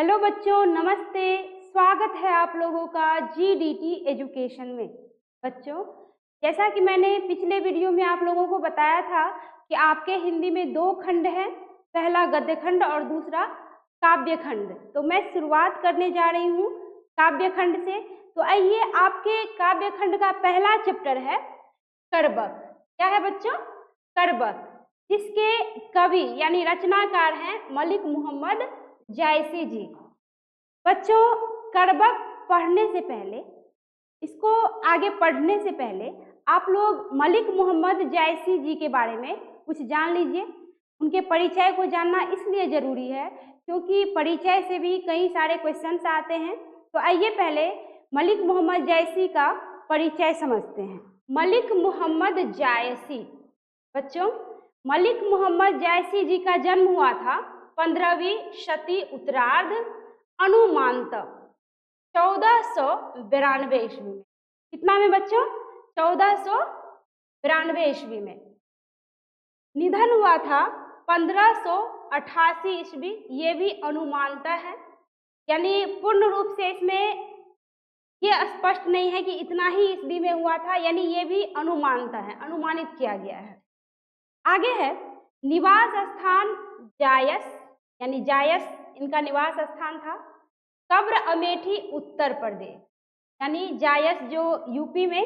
Hello बच्चों, नमस्ते। स्वागत है आप लोगों का जीडीटी एजुकेशन में। बच्चों, जैसा कि मैंने पिछले वीडियो में आप लोगों को बताया था कि आपके हिंदी में दो खंड हैं, पहला गद्य खंड और दूसरा काव्य खंड। तो मैं शुरुआत करने जा रही हूँ काव्य खंड से। तो आइए, आपके काव्य खंड का पहला चैप्टर है करबक। क्या है बच्चों? करबक, जिसके कवि यानी रचनाकार हैं मलिक मोहम्मद जायसी जी। बच्चों, करबक पढ़ने से पहले, इसको आगे पढ़ने से पहले आप लोग मलिक मोहम्मद जायसी जी के बारे में कुछ जान लीजिए। उनके परिचय को जानना इसलिए जरूरी है क्योंकि परिचय से भी कई सारे क्वेश्चंस आते हैं। तो आइए पहले मलिक मोहम्मद जायसी का परिचय समझते हैं। मलिक मोहम्मद जायसी। बच्चों, मलिक मोहम्मद जायसी जी का जन्म हुआ था 15वीं शती उत्तरार्ध अनुमानतः 1492 ईस्वी में। कितना में बच्चों? 1492 ईस्वी में। निधन हुआ था 1588 ईस्वी। ये भी अनुमानतः है, यानी पूर्ण रूप से इसमें ये स्पष्ट नहीं है कि इतना ही ईस्वी में हुआ था, यानी ये भी अनुमानतः है, अनुमानित किया गया है। आगे है निवास स्थान जायस, यानी जायस इनका निवास स्थान था। कब्र अमेठी उत्तर प्रदेश, यानी जायस जो यूपी में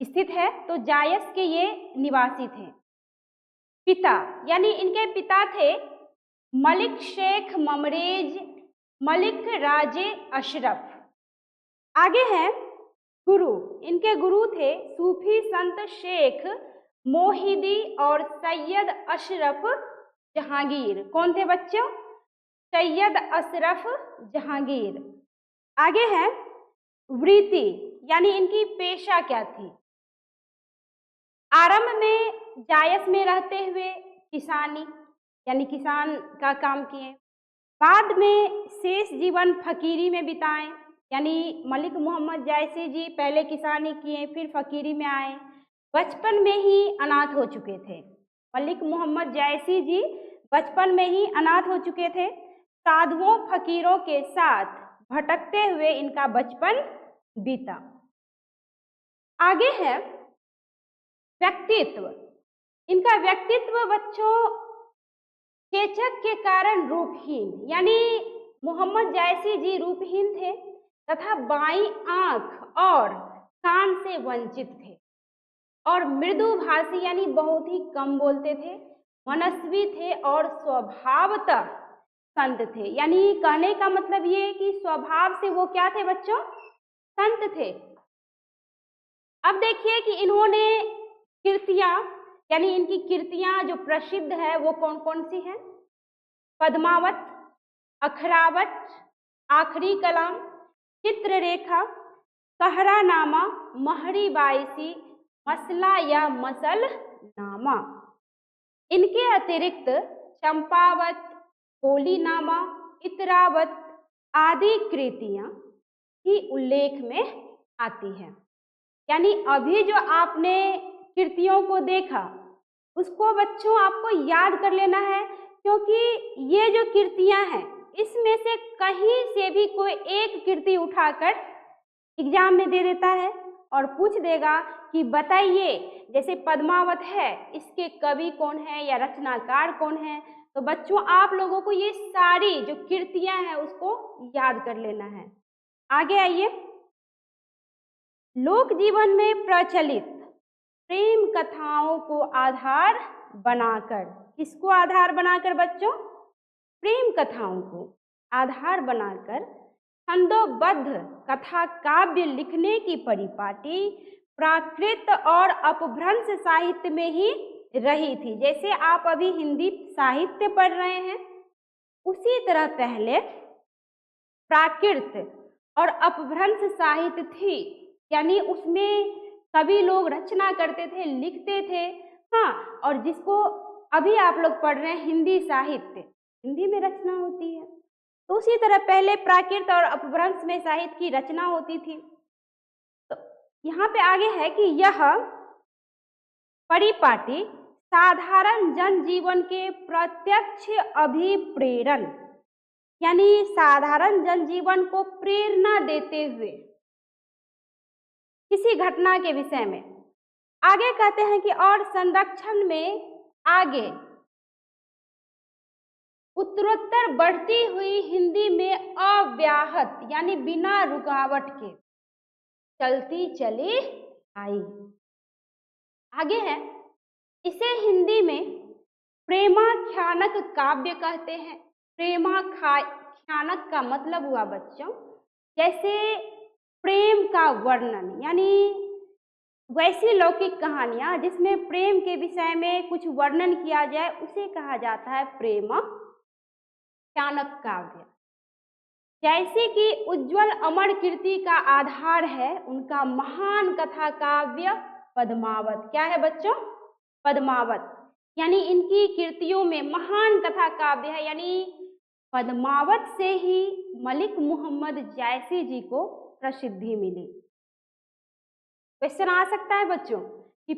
स्थित है, तो जायस के ये निवासी थे। पिता, यानी इनके पिता थे मलिक शेख ममरेज मलिक राजे अशरफ। आगे है गुरु, इनके गुरु थे सूफी संत शेख मोहिदी और सैयद अशरफ जहांगीर। कौन थे बच्चों? सैयद अशरफ जहांगीर। आगे है वृत्ति, यानी इनकी पेशा क्या थी? आरंभ में जायस में रहते हुए किसानी, यानी किसान का काम किए। बाद में शेष जीवन फकीरी में बिताएं, यानी मलिक मोहम्मद जायसी जी पहले किसानी किए, फिर फकीरी में आए। बचपन में ही अनाथ हो चुके थे। मलिक मोहम्मद जायसी जी बचपन में ही अनाथ हो चुके थे। साधुओं फकीरों के साथ भटकते हुए इनका बचपन बीता। आगे है व्यक्तित्व। इनका व्यक्तित्व बच्चों चेचक के कारण रूपहीन, यानी मोहम्मद जायसी जी रूपहीन थे तथा बाईं आंख और कान से वंचित थे और मृदु भाषी, यानी बहुत ही कम बोलते थे। मनस्वी थे और स्वभावतः संत थे, यानी कहने का मतलब ये कि स्वभाव से वो क्या थे बच्चों? संत थे। अब देखिए कि इन्होंने कृतियां, यानी इनकी कृतियां जो प्रसिद्ध है वो कौन कौन सी हैं? पद्मावत, अखरावत, आखिरी कलाम, चित्ररेखा, कहरानामा, महरी बाईसी, मसला या मसल नामा। इनके अतिरिक्त चंपावत, होलीनामा, इतरावत आदि कृतियां ही उल्लेख में आती हैं। यानी अभी जो आपने कृतियों को देखा उसको बच्चों आपको याद कर लेना है, क्योंकि ये जो कृतियां हैं इसमें से कहीं से भी कोई एक कृति उठाकर एग्जाम में दे देता है और पूछ देगा कि बताइए, जैसे पद्मावत है इसके कवि कौन है या रचनाकार कौन है। तो बच्चों आप लोगों को ये सारी जो कृतियां हैं उसको याद कर लेना है। आगे आइए, लोक जीवन में प्रचलित प्रेम कथाओं को आधार बनाकर, किसको आधार बनाकर बच्चों? प्रेम कथाओं को आधार बनाकर छंदोबद्ध कथा काव्य लिखने की परिपाटी प्राकृत और अपभ्रंश साहित्य में ही रही थी। जैसे आप अभी हिंदी साहित्य पढ़ रहे हैं, उसी तरह पहले प्राकृत और अपभ्रंश साहित्य थी, यानी उसमें सभी लोग रचना करते थे, लिखते थे। हाँ, और जिसको अभी आप लोग पढ़ रहे हैं हिंदी साहित्य, हिंदी में रचना होती है, तो उसी तरह पहले प्राकृत और अपभ्रंश में साहित्य की रचना होती थी। तो यहाँ पे आगे है कि यह परिपाटी साधारण जनजीवन के प्रत्यक्ष अभिप्रेरण यानी साधारण जनजीवन को प्रेरणा देते हुए किसी घटना के विषय में। आगे कहते हैं कि और संरक्षण में आगे उत्तरोत्तर बढ़ती हुई हिंदी में अव्याहत यानी बिना रुकावट के चलती चली आई। आगे है, इसे हिंदी में प्रेमाख्यानक काव्य कहते हैं। प्रेमाख्यानक का मतलब हुआ बच्चों जैसे प्रेम का वर्णन, यानी वैसी लौकिक कहानियां जिसमें प्रेम के विषय में कुछ वर्णन किया जाए उसे कहा जाता है प्रेमाख्यानक काव्य। जैसे कि उज्जवल अमर कीर्ति का आधार है उनका महान कथा काव्य पद्मावत। क्या है बच्चों? पद्मावत। यानी इनकी कृतियों में महान कथा काव्य है, यानी पद्मावत से ही मलिक मोहम्मद जायसी जी को प्रसिद्धि मिली। क्वेश्चन आ सकता है बच्चों कि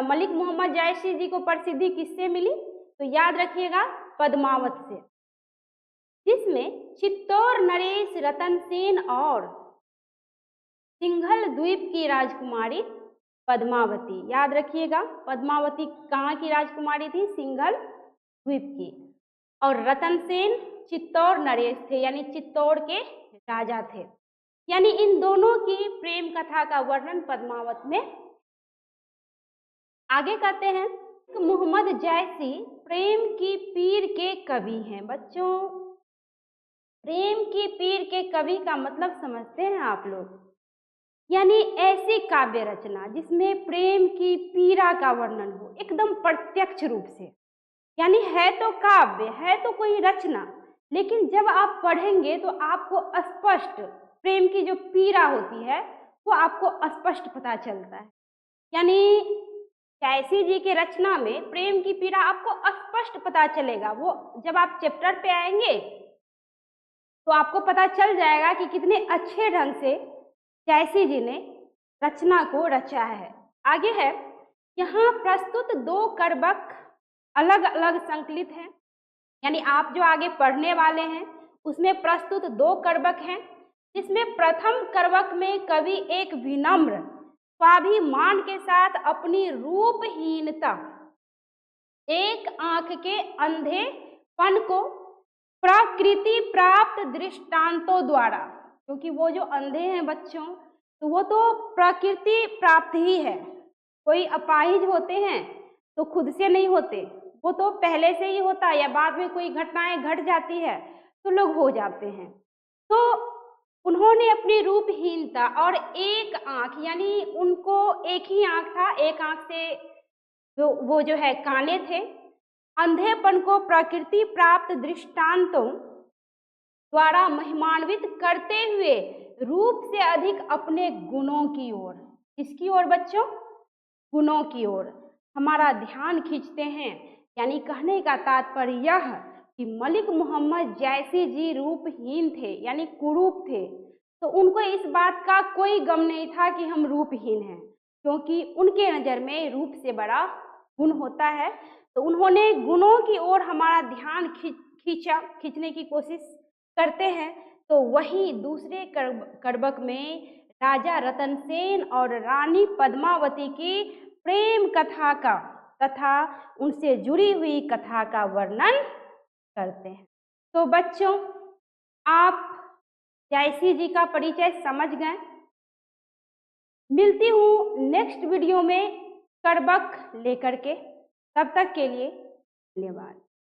मलिक मोहम्मद जायसी जी को प्रसिद्धि किससे मिली? तो याद रखिएगा पद्मावत से, जिसमें चित्तौड़ नरेश, रतन सेन और सिंघल द्वीप की राजकुमारी पद्मावती। याद रखिएगा पद्मावती कहाँ की राजकुमारी थी? सिंघल द्वीप की। और रतन सेन चित्तौड़ नरेश थे, यानी चित्तौड़ के राजा थे। यानी इन दोनों की प्रेम कथा का वर्णन पद्मावत में। आगे कहते हैं मोहम्मद जायसी प्रेम की पीर के कवि हैं। बच्चों प्रेम की पीर के कवि का मतलब समझते हैं आप लोग? यानी ऐसी काव्य रचना जिसमें प्रेम की पीड़ा का वर्णन हो एकदम प्रत्यक्ष रूप से। यानी है तो काव्य, है तो कोई रचना, लेकिन जब आप पढ़ेंगे तो आपको स्पष्ट प्रेम की जो पीड़ा होती है वो आपको स्पष्ट पता चलता है। यानी जायसी जी के रचना में प्रेम की पीड़ा आपको स्पष्ट पता चलेगा। वो जब आप चैप्टर पे आएंगे तो आपको पता चल जाएगा कि कितने अच्छे ढंग से जायसी जी ने रचना को रचा है। आगे है, यहाँ प्रस्तुत 2 करबक अलग अलग संकलित हैं। यानी आप जो आगे पढ़ने वाले हैं उसमें प्रस्तुत 2 करबक हैं, जिसमें प्रथम करबक में कवि एक विनम्र स्वाभिमान के साथ अपनी रूपहीनता, एक आंख के अंधेपन को प्रकृति प्राप्त दृष्टांतों द्वारा, क्योंकि वो जो अंधे हैं बच्चों तो वो तो प्रकृति प्राप्त ही है। कोई अपाहिज होते हैं तो खुद से नहीं होते, वो तो पहले से ही होता है या बाद में कोई घटनाएं घट जाती है तो लोग हो जाते हैं। तो उन्होंने अपनी रूपहीनता और एक आंख, यानी उनको एक ही आंख था, एक आंख से वो जो है काने थे, अंधेपन को प्रकृति प्राप्त दृष्टांतों द्वारा महिमान्वित करते हुए रूप से अधिक अपने गुणों की ओर, किसकी ओर बच्चों? गुणों की ओर हमारा ध्यान खींचते हैं। यानी कहने का तात्पर्य यह कि मलिक मोहम्मद जायसी जी रूपहीन थे, यानी कुरूप थे, तो उनको इस बात का कोई गम नहीं था कि हम रूपहीन हैं, क्योंकि उनके नज़र में रूप से बड़ा गुण होता है। तो उन्होंने गुणों की ओर हमारा ध्यान खींचने की कोशिश करते हैं। तो वहीं दूसरे करबक में राजा रतन सेन और रानी पद्मावती की प्रेम कथा का तथा उनसे जुड़ी हुई कथा का वर्णन करते हैं। तो बच्चों आप जायसी जी का परिचय समझ गए। मिलती हूँ नेक्स्ट वीडियो में करबक लेकर के, तब तक के लिए धन्यवाद।